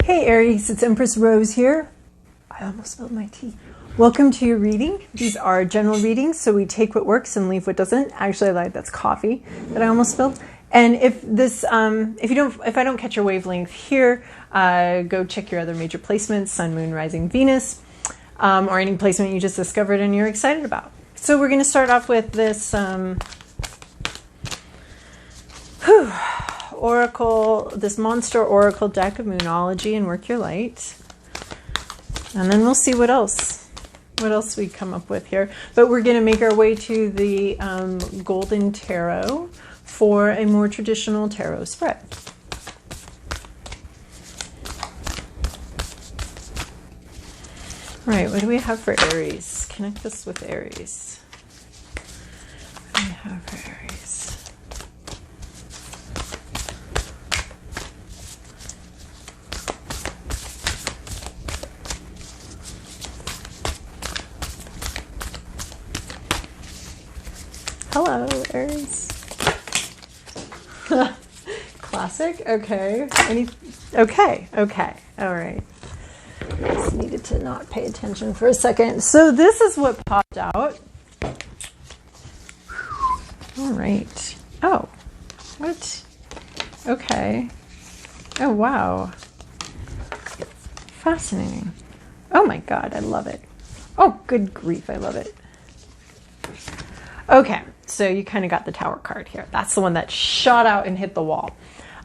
Hey Aries, it's Empress Rose here. I almost spilled my tea. Welcome to your reading. These are general readings, so we take what works and leave what doesn't. Actually, I lied, that's coffee that I almost spilled. And if this, if I don't catch your wavelength here, go check your other major placements, Sun, Moon, Rising, Venus, or any placement you just discovered and you're excited about. So we're going to start off with this oracle, this monster oracle deck of Moonology and Work Your Light. And then we'll see what else we come up with here. But we're going to make our way to the Golden Tarot for a more traditional tarot spread. All right, what do we have for Aries? Connect this with Aries. What do we have for Aries? Hello, Aries. Classic. Okay. Okay. All right. Just needed to not pay attention for a second. So this is what popped out. All right. Oh, what? Okay. Oh, wow. Fascinating. Oh my God, I love it. Oh, good grief, I love it. Okay, so you kind of got the Tower card here. That's the one that shot out and hit the wall.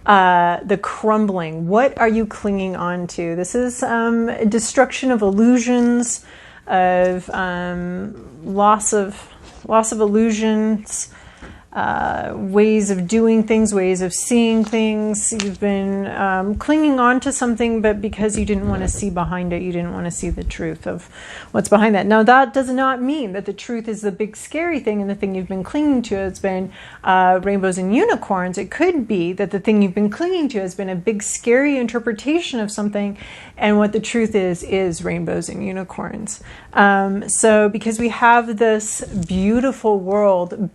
The crumbling. What are you clinging on to? This is destruction of illusions, of loss of illusions, ways of doing things, ways of seeing things. You've been clinging on to something, but because you didn't want to see behind it, you didn't want to see the truth of what's behind that. Now, that does not mean that the truth is the big scary thing and the thing you've been clinging to has been rainbows and unicorns. It could be that the thing you've been clinging to has been a big scary interpretation of something, and what the truth is rainbows and unicorns. So because we have this beautiful world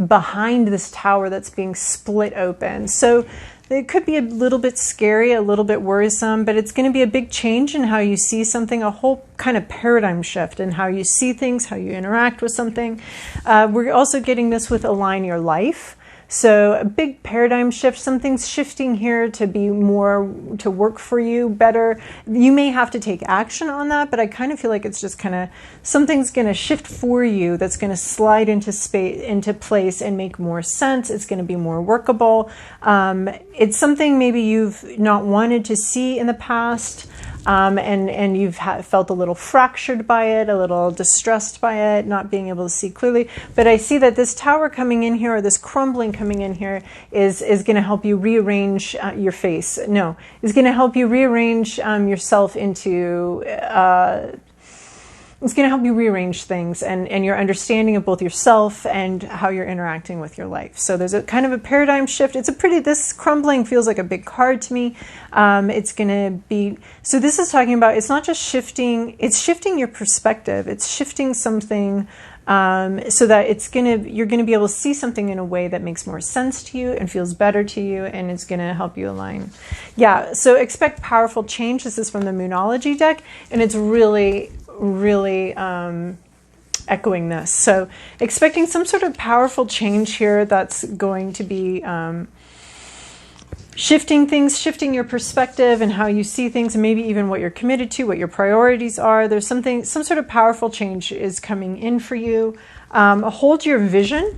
behind this tower that's being split open. So it could be a little bit scary, a little bit worrisome, but it's going to be a big change in how you see something, a whole kind of paradigm shift in how you see things, how you interact with something. We're also getting this with Align Your Life. So a big paradigm shift, something's shifting here to be more, to work for you better. You may have to take action on that, but I kind of feel like it's just kind of, something's going to shift for you that's going to slide into space, into place and make more sense. It's going to be more workable. It's something maybe you've not wanted to see in the past. And you've felt a little fractured by it, a little distressed by it, not being able to see clearly. But I see that this tower coming in here, or this crumbling coming in here, is going to help you rearrange your face. No, is going to help you rearrange yourself into... it's going to help you rearrange things and your understanding of both yourself and how you're interacting with your life. So there's a kind of a paradigm shift. This crumbling feels like a big card to me. It's going to be, so this is talking about, it's not just shifting, it's shifting your perspective. It's shifting something so that you're going to be able to see something in a way that makes more sense to you and feels better to you, and it's going to help you align. Yeah, so expect powerful change. This is from the Moonology deck, and it's really echoing this. So expecting some sort of powerful change here that's going to be shifting things, shifting your perspective and how you see things, and maybe even what you're committed to, what your priorities are. There's some sort of powerful change is coming in for you. Hold your vision.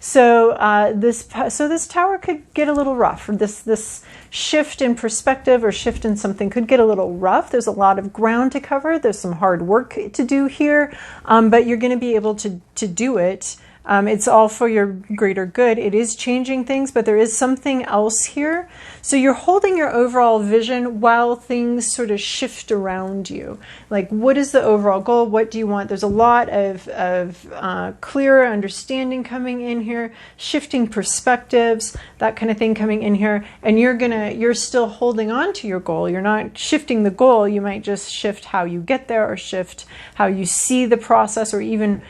So this tower could get a little rough. This shift in perspective or shift in something could get a little rough. There's a lot of ground to cover. There's some hard work to do here, but you're going to be able to do it. It's all for your greater good. It is changing things, but there is something else here. So you're holding your overall vision while things sort of shift around you. Like, what is the overall goal? What do you want? There's a lot of clearer understanding coming in here, shifting perspectives, that kind of thing coming in here. And you're still holding on to your goal. You're not shifting the goal. You might just shift how you get there, or shift how you see the process, or even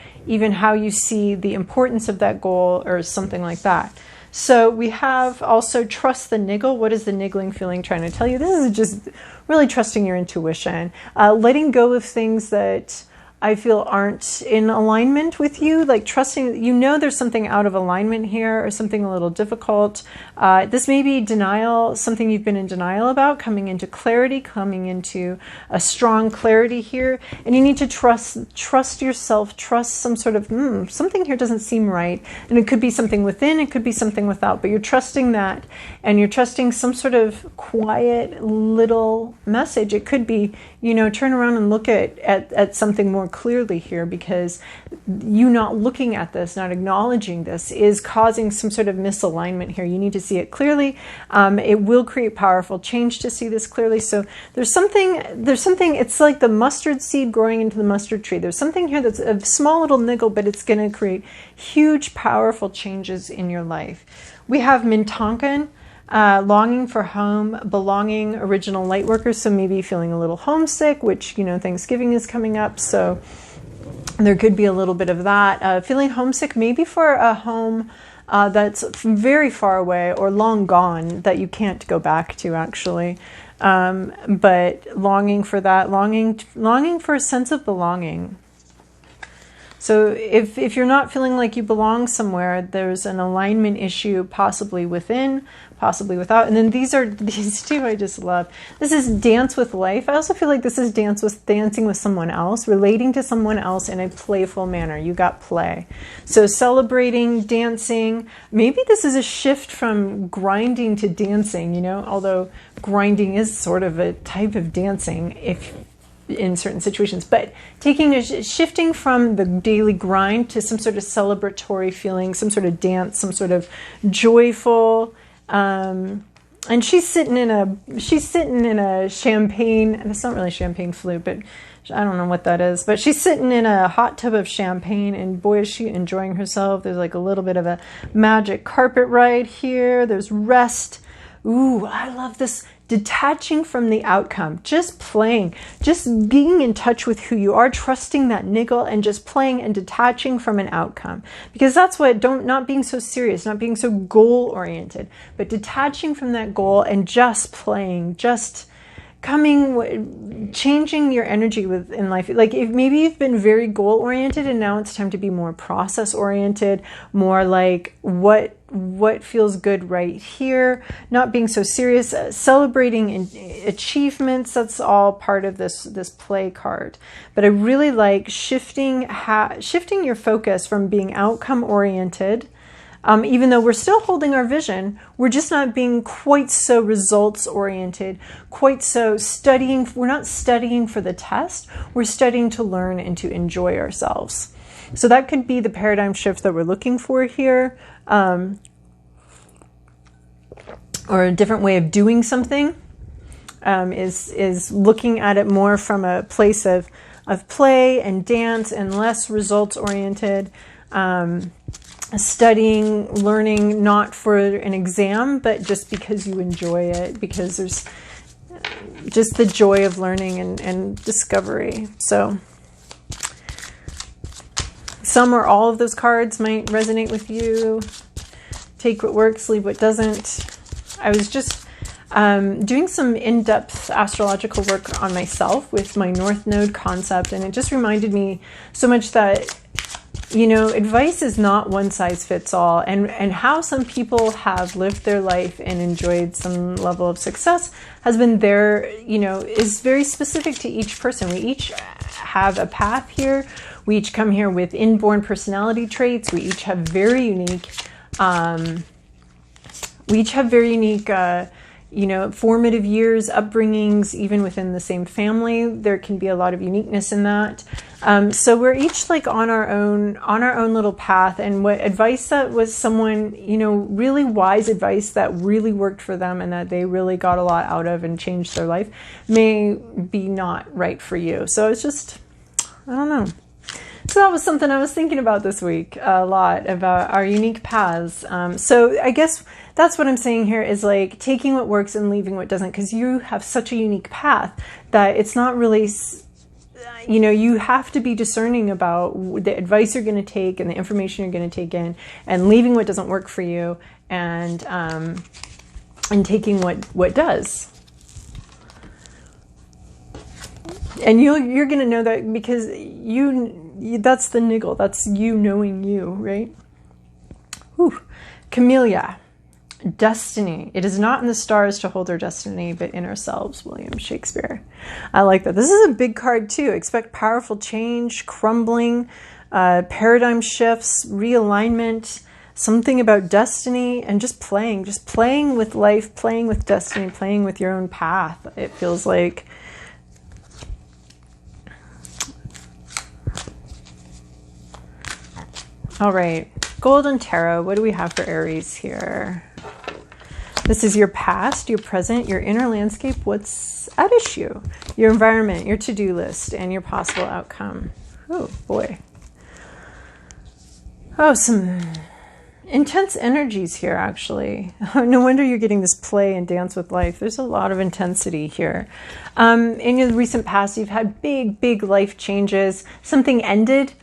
how you see the importance of that goal, or something like that. So we have also trust the niggle. What is the niggling feeling trying to tell you? This is just really trusting your intuition, letting go of things that I feel aren't in alignment with you, like trusting, there's something out of alignment here or something a little difficult. This may be denial, something you've been in denial about, coming into clarity, coming into a strong clarity here. And you need to trust yourself, trust some sort of, something here doesn't seem right. And it could be something within, it could be something without, but you're trusting that, and you're trusting some sort of quiet little message. It could be, turn around and look at something more clearly here, because you not looking at this, not acknowledging this, is causing some sort of misalignment here. You need to see it clearly. It will create powerful change to see this clearly. So there's something, it's like the mustard seed growing into the mustard tree. There's something here that's a small little niggle, but it's going to create huge, powerful changes in your life. We have Mintonkan. Longing for home, belonging, original light workers. So maybe feeling a little homesick, which, Thanksgiving is coming up. So there could be a little bit of that. Feeling homesick, maybe for a home that's very far away or long gone that you can't go back to, actually. But longing for that, longing for a sense of belonging. So if you're not feeling like you belong somewhere, there's an alignment issue, possibly within, possibly without. And then these two I just love. This is dance with life. I also feel like this is dancing with someone else, relating to someone else in a playful manner. You got play. So celebrating, dancing. Maybe this is a shift from grinding to dancing, although grinding is sort of a type of dancing in certain situations, but shifting from the daily grind to some sort of celebratory feeling, some sort of dance, some sort of joyful. And she's sitting in a champagne. It's not really champagne flute, but I don't know what that is. But she's sitting in a hot tub of champagne, and boy, is she enjoying herself. There's like a little bit of a magic carpet ride here. There's rest. Ooh, I love this. Detaching from the outcome, just playing, just being in touch with who you are, trusting that niggle, and just playing and detaching from an outcome. Because that's what, not being so serious, not being so goal oriented, but detaching from that goal and just playing, just changing your energy in life. Like if maybe you've been very goal oriented and now it's time to be more process oriented, more like what feels good right here, not being so serious, celebrating achievements. That's all part of this play card. But I really like shifting your focus from being outcome oriented. Even though we're still holding our vision, we're just not being quite so results oriented, quite so studying. We're not studying for the test. We're studying to learn and to enjoy ourselves. So that could be the paradigm shift that we're looking for here, or a different way of doing something. Is looking at it more from a place of play and dance and less results oriented. Studying, learning, not for an exam, but just because you enjoy it, because there's just the joy of learning and discovery. So some or all of those cards might resonate with you. Take what works, leave what doesn't. I was just doing some in-depth astrological work on myself with my North Node concept, and it just reminded me so much that advice is not one size fits all, and how some people have lived their life and enjoyed some level of success has been is very specific to each person. We each have a path here. We each come here with inborn personality traits. We each have very unique, formative years, upbringings, even within the same family. There can be a lot of uniqueness in that. So we're each like on our own little path, and what advice that was someone, really wise advice that really worked for them and that they really got a lot out of and changed their life may be not right for you. So it's just, I don't know. So that was something I was thinking about this week a lot, about our unique paths. So I guess that's what I'm saying here is like taking what works and leaving what doesn't, because you have such a unique path that it's not really, you have to be discerning about the advice you're going to take and the information you're going to take in, and leaving what doesn't work for you, and taking what does. And you're going to know that because that's the niggle. That's you knowing you, right? Whew. Camellia. Destiny. It is not in the stars to hold our destiny, but in ourselves. William Shakespeare. I like that. This is a big card too. Expect powerful change, crumbling, paradigm shifts, realignment, something about destiny, and just playing with life, playing with destiny, playing with your own path. It feels like. All right, Golden Tarot. What do we have for Aries here? This is your past, your present, your inner landscape, what's at issue, your environment, your to-do list, and your possible outcome. Oh, boy. Oh, some intense energies here, actually. No wonder you're getting this play and dance with life. There's a lot of intensity here. In your recent past, you've had big life changes. Something ended.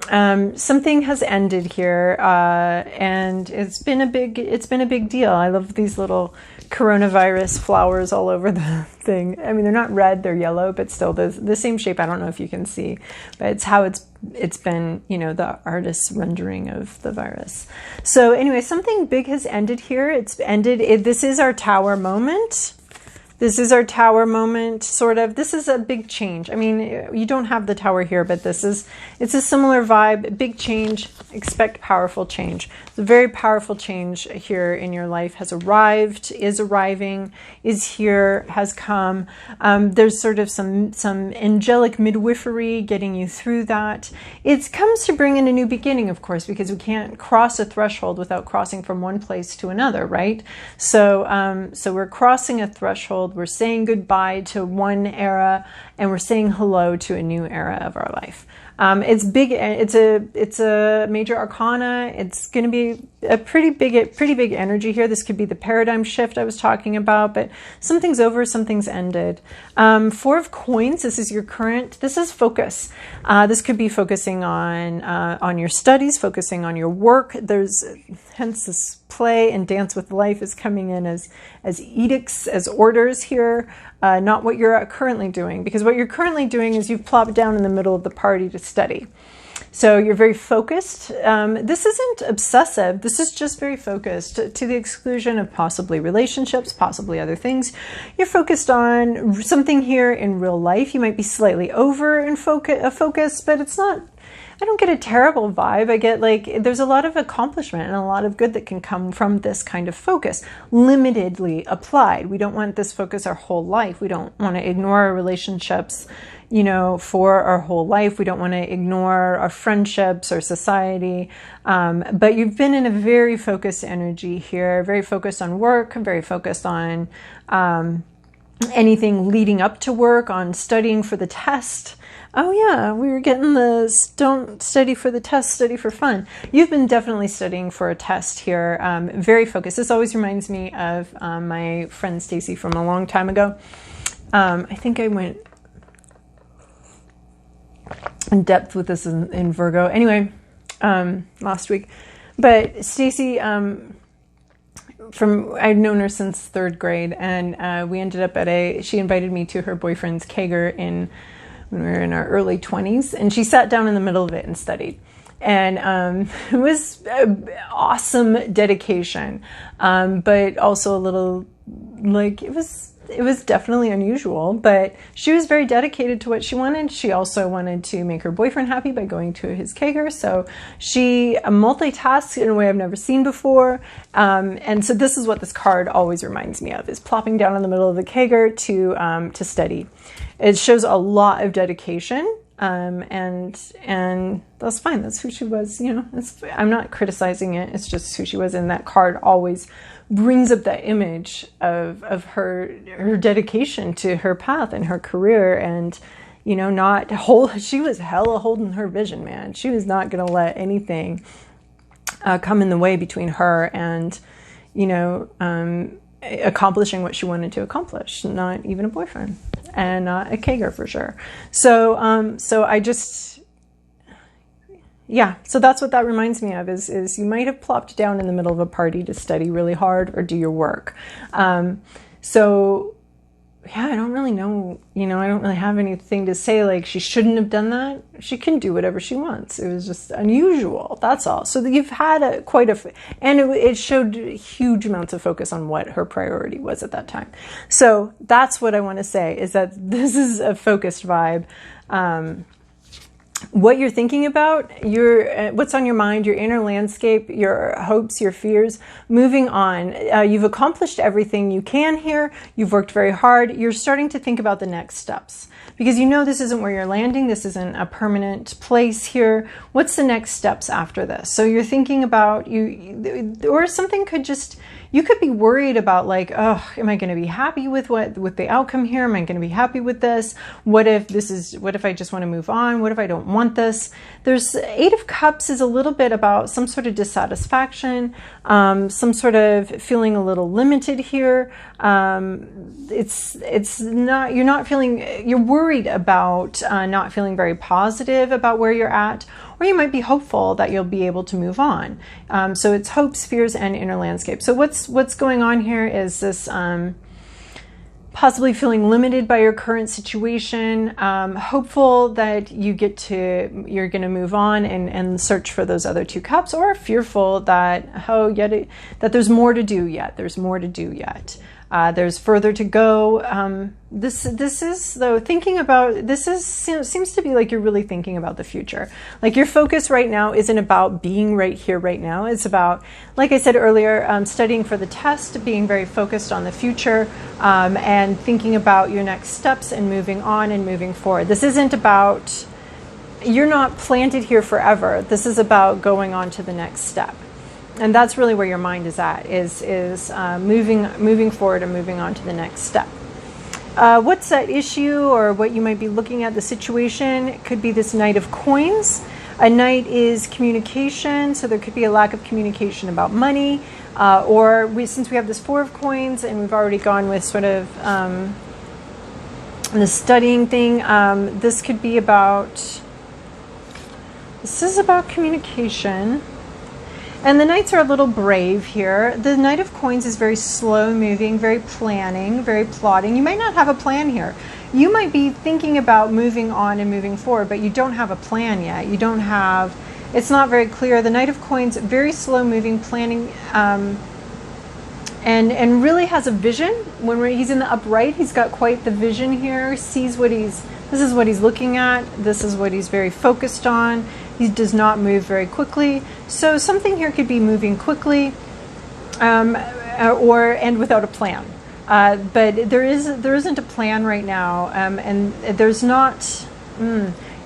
Something has ended here, and it's been a big deal. I love these little coronavirus flowers all over the thing. I mean, they're not red, they're yellow, but still the same shape. I don't know if you can see, but it's how it's been, the artist's rendering of the virus. So anyway, something big has ended here. It's ended. This is our tower moment. This is our tower moment, sort of. This is a big change. I mean, you don't have the tower here, but it's a similar vibe. Big change, expect powerful change. The very powerful change here in your life has arrived, is arriving, is here, has come. There's sort of some angelic midwifery getting you through that. It comes to bring in a new beginning, of course, because we can't cross a threshold without crossing from one place to another, right? So we're crossing a threshold. We're saying goodbye to one era, and we're saying hello to a new era of our life. It's big. It's a major arcana. It's going to be a pretty big energy here. This could be the paradigm shift I was talking about, but something's over, something's ended. 4 of coins. This is your current. This is focus. This could be focusing on your studies, focusing on your work. There's hence this play and dance with life is coming in as edicts, as orders here. Not what you're currently doing, because what you're currently doing is you've plopped down in the middle of the party to study. So you're very focused. This isn't obsessive. This is just very focused to the exclusion of possibly relationships, possibly other things. You're focused on something here in real life. You might be slightly over in focus, but it's not. I don't get a terrible vibe. I get there's a lot of accomplishment and a lot of good that can come from this kind of focus, limitedly applied. We don't want this focus our whole life. We don't want to ignore our relationships, for our whole life. We don't want to ignore our friendships or society. But you've been in a very focused energy here, very focused on work, very focused on anything leading up to work, on studying for the test. Oh yeah, we were getting this, don't study for the test, study for fun. You've been definitely studying for a test here, very focused. This always reminds me of my friend Stacy from a long time ago. I think I went in depth with this in Virgo. Anyway, last week. But Stacy, I'd known her since 3rd grade, and we ended up she invited me to her boyfriend's kegger when we were in our early 20s, and she sat down in the middle of it and studied. And it was awesome dedication, but also a little it was definitely unusual, but she was very dedicated to what she wanted. She also wanted to make her boyfriend happy by going to his kegger, so she multitasked in a way I've never seen before. And so this is what this card always reminds me of, is plopping down in the middle of the kegger to study. It shows a lot of dedication, and that's fine. That's who she was. I'm not criticizing it. It's just who she was, and that card always brings up that image of her dedication to her path and her career, and she was hella holding her vision, man. She was not going to let anything come in the way between her and accomplishing what she wanted to accomplish. Not even a boyfriend, and not a kegger for sure. So I just Yeah, so that's what that reminds me of, is you might have plopped down in the middle of a party to study really hard or do your work. So yeah, I don't really know, I don't really have anything to say like she shouldn't have done that. She can do whatever she wants. It was just unusual, that's all. So you've had and it showed huge amounts of focus on what her priority was at that time. So that's what I want to say, is that this is a focused vibe. What you're thinking about, what's on your mind, your inner landscape, your hopes, your fears, moving on. You've accomplished everything you can here. You've worked very hard. You're starting to think about the next steps because this isn't where you're landing. This isn't a permanent place here. What's the next steps after this? So you're thinking about or something you could be worried about like, oh, am I going to be happy with the outcome here? Am I going to be happy with this? What if I just want to move on? What if I don't want this? There's Eight of Cups is a little bit about some sort of dissatisfaction, some sort of feeling a little limited here. It's not, you're worried about not feeling very positive about where you're at, or you might be hopeful that you'll be able to move on. So it's hopes, fears, and inner landscape. So what's going on here is this possibly feeling limited by your current situation, hopeful that you're going to move on and search for those other two cups, or fearful that that there's more to do yet. There's more to do yet. There's further to go. This is though thinking about seems to be like you're really thinking about the future. Like your focus right now isn't about being right here right now. It's about, like I said earlier, studying for the test, being very focused on the future, and thinking about your next steps and moving on and moving forward. This isn't about, you're not planted here forever. This is about going on to the next step. And that's really where your mind is at, is moving forward and moving on to the next step. What's that issue or what you might be looking at, the situation? It could be this Knight of Coins. A Knight is communication, so there could be a lack of communication about money. Since we have this Four of Coins and we've already gone with sort of the studying thing, this is about communication. And the Knights are a little brave here. The Knight of Coins is very slow moving, very planning, very plotting. You might not have a plan here. You might be thinking about moving on and moving forward, but you don't have a plan yet. It's not very clear. The Knight of Coins, very slow moving, planning, and really has a vision. When he's in the upright, he's got quite the vision here, sees this is what he's looking at, this is what he's very focused on. He does not move very quickly. So something here could be moving quickly and without a plan. But there isn't a plan right now, and there's not.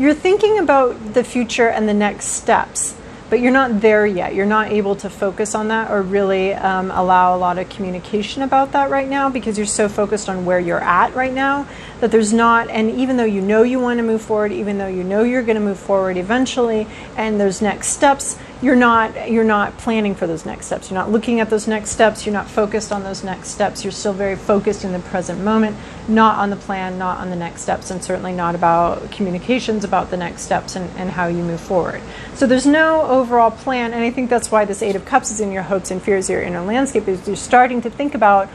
You're thinking about the future and the next steps, but you're not there yet. You're not able to focus on that or really allow a lot of communication about that right now, because you're so focused on where you're at right now that there's not. And even though you want to move forward, even though you're going to move forward eventually, and there's next steps, you're not planning for those next steps. You're not looking at those next steps. You're not focused on those next steps. You're still very focused in the present moment, not on the plan, not on the next steps, and certainly not about communications about the next steps and how you move forward. So there's no overall plan, and I think that's why this Eight of Cups is in your hopes and fears, your inner landscape, is you're starting to think about,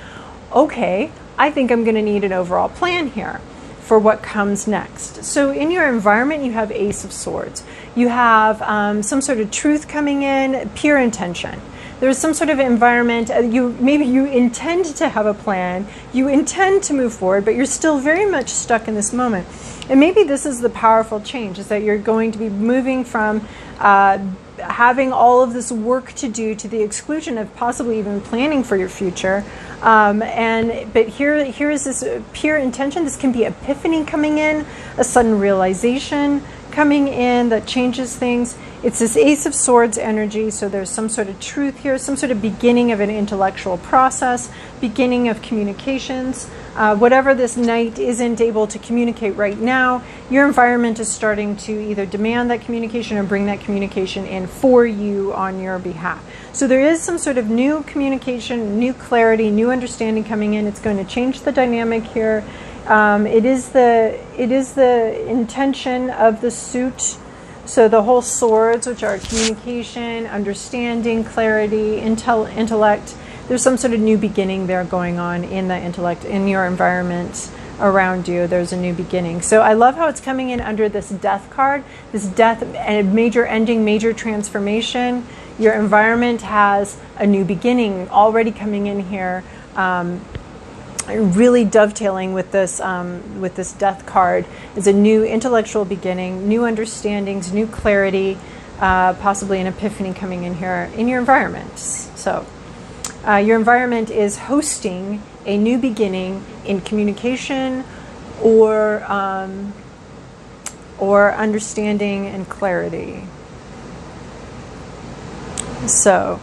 okay, I think I'm going to need an overall plan here for what comes next. So in your environment, you have Ace of Swords. You have some sort of truth coming in, pure intention. There's some sort of environment, maybe you intend to have a plan, you intend to move forward, but you're still very much stuck in this moment. And maybe this is the powerful change, is that you're going to be moving from having all of this work to do to the exclusion of possibly even planning for your future. But here is this pure intention. This can be epiphany coming in, a sudden realization coming in that changes things. It's this Ace of Swords energy, so there's some sort of truth here, some sort of beginning of an intellectual process, beginning of communications. Whatever this Knight isn't able to communicate right now, your environment is starting to either demand that communication or bring that communication in for you on your behalf. So there is some sort of new communication, new clarity, new understanding coming in. It's going to change the dynamic here. It is the intention of the suit So the whole swords, which are communication, understanding, clarity, intellect, there's some sort of new beginning there going on in the intellect, in your environment around you. There's a new beginning. So I love how it's coming in under this death card, this death and major ending, major transformation. Your environment has a new beginning already coming in here. Really dovetailing with this death card is a new intellectual beginning, new understandings, new clarity, possibly an epiphany coming in here in your environment. So your environment is hosting a new beginning in communication or understanding and clarity. So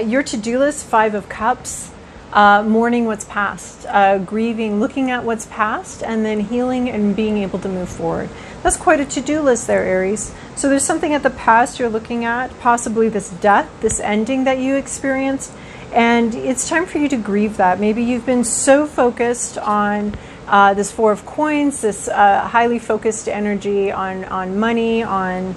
your to-do list, 5 of Cups, mourning what's past, grieving, looking at what's past, and then healing and being able to move forward. That's quite a to-do list there, Aries. So there's something at the past you're looking at, possibly this death, this ending that you experienced, and it's time for you to grieve that. Maybe you've been so focused on this 4 of Coins, this highly focused energy on money, on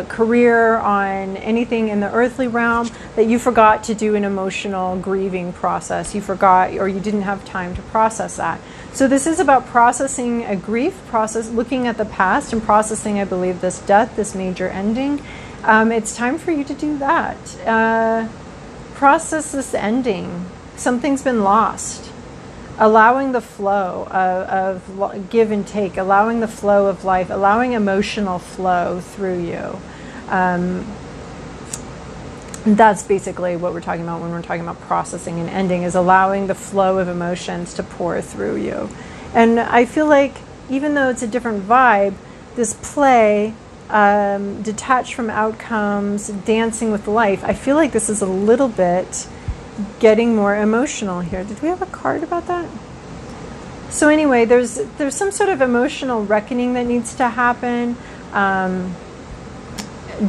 career, on anything in the earthly realm, that you forgot to do an emotional grieving process. You forgot, or you didn't have time to process that. So this is about processing a grief process, looking at the past and processing, I believe, this death, this major ending. It's time for you to do that. Process this ending. Something's been lost. Allowing the flow of give and take, allowing the flow of life, allowing emotional flow through you. That's basically what we're talking about when we're talking about processing and ending, is allowing the flow of emotions to pour through you. And I feel like even though it's a different vibe, this play, detached from outcomes, dancing with life, I feel like this is a little bit getting more emotional here. Did we have a card about that? So anyway, there's some sort of emotional reckoning that needs to happen,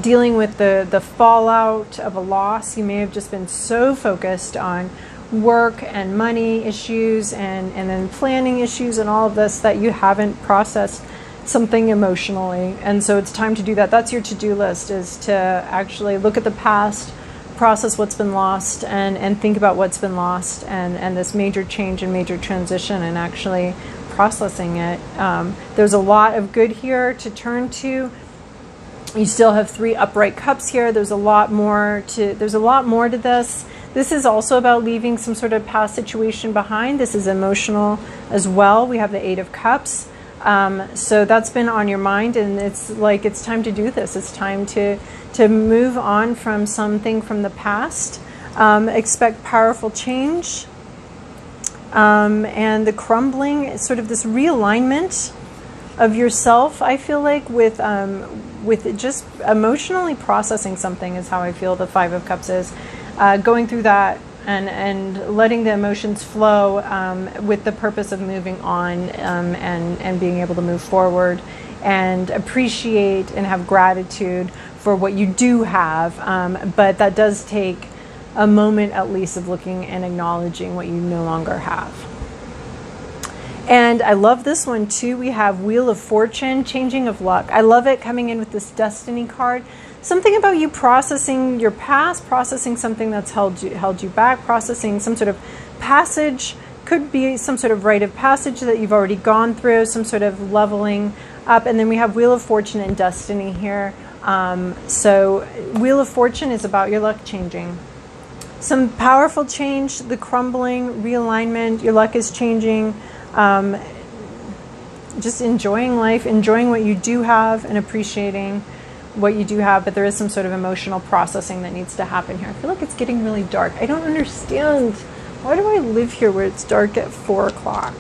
dealing with the fallout of a loss. You may have just been so focused on work and money issues and then planning issues and all of this that you haven't processed something emotionally. And so it's time to do that. That's your to-do list, is to actually look at the past, process what's been lost, and think about what's been lost, and this major change and major transition, and actually processing it. There's a lot of good here to turn to. You still have 3 upright cups here. There's a lot more to this. This is also about leaving some sort of past situation behind. This is emotional as well. We have the 8 of Cups. So that's been on your mind, and it's like it's time to do this. It's time to move on from something from the past. Expect powerful change, and the crumbling, sort of this realignment of yourself. I feel like with just emotionally processing something is how I feel the 5 of Cups is. Going through that and letting the emotions flow, with the purpose of moving on, and being able to move forward and appreciate and have gratitude for what you do have. But that does take a moment at least of looking and acknowledging what you no longer have. And I love this one too. We have Wheel of Fortune, changing of luck. I love it coming in with this Destiny card. Something about you processing your past, processing something that's held you back, processing some sort of passage. Could be some sort of rite of passage that you've already gone through, some sort of leveling up. And then we have Wheel of Fortune and Destiny here. So Wheel of Fortune is about your luck changing. Some powerful change, the crumbling, realignment, your luck is changing. Just enjoying life, enjoying what you do have, and appreciating what you do have, but there is some sort of emotional processing that needs to happen here. I feel like it's getting really dark. I don't understand. Why do I live here where it's dark at 4 o'clock?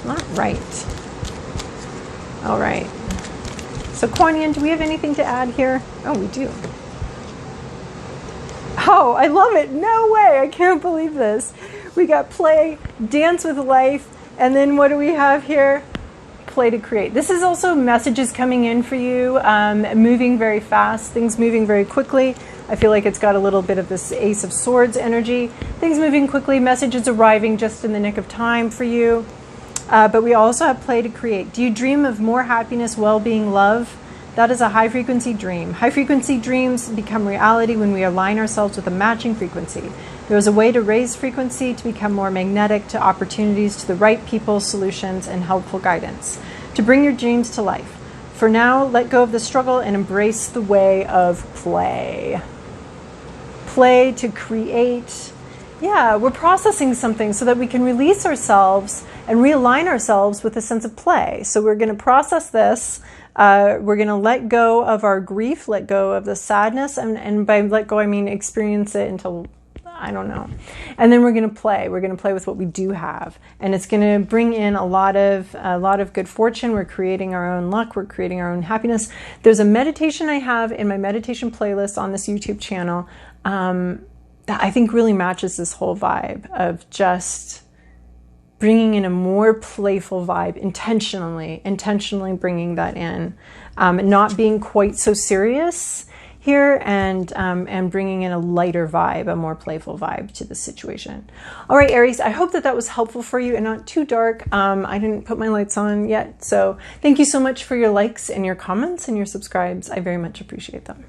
Not right. All right. So Kuan, do we have anything to add here? Oh, we do. Oh, I love it. No way. I can't believe this. We got play, dance with life, and then what do we have here? Play to create. This is also messages coming in for you, moving very fast, things moving very quickly. I feel like it's got a little bit of this Ace of Swords energy. Things moving quickly, messages arriving just in the nick of time for you. But we also have play to create. Do you dream of more happiness, well-being, love? That is a high frequency dream. High frequency dreams become reality when we align ourselves with a matching frequency. There is a way to raise frequency to become more magnetic to opportunities, to the right people, solutions, and helpful guidance. To bring your dreams to life. For now, let go of the struggle and embrace the way of play. Play to create. Yeah, we're processing something so that we can release ourselves and realign ourselves with a sense of play. So we're going to process this. We're going to let go of our grief, let go of the sadness. And by let go, I mean experience it until, I don't know. And then we're going to play. We're going to play with what we do have. And it's going to bring in a lot of good fortune. We're creating our own luck. We're creating our own happiness. There's a meditation I have in my meditation playlist on this YouTube channel that I think really matches this whole vibe of just bringing in a more playful vibe, intentionally bringing that in, not being quite so serious here, and bringing in a lighter vibe, a more playful vibe to the situation. All right, Aries, I hope that was helpful for you and not too dark. I didn't put my lights on yet, so thank you so much for your likes and your comments and your subscribes. I very much appreciate them.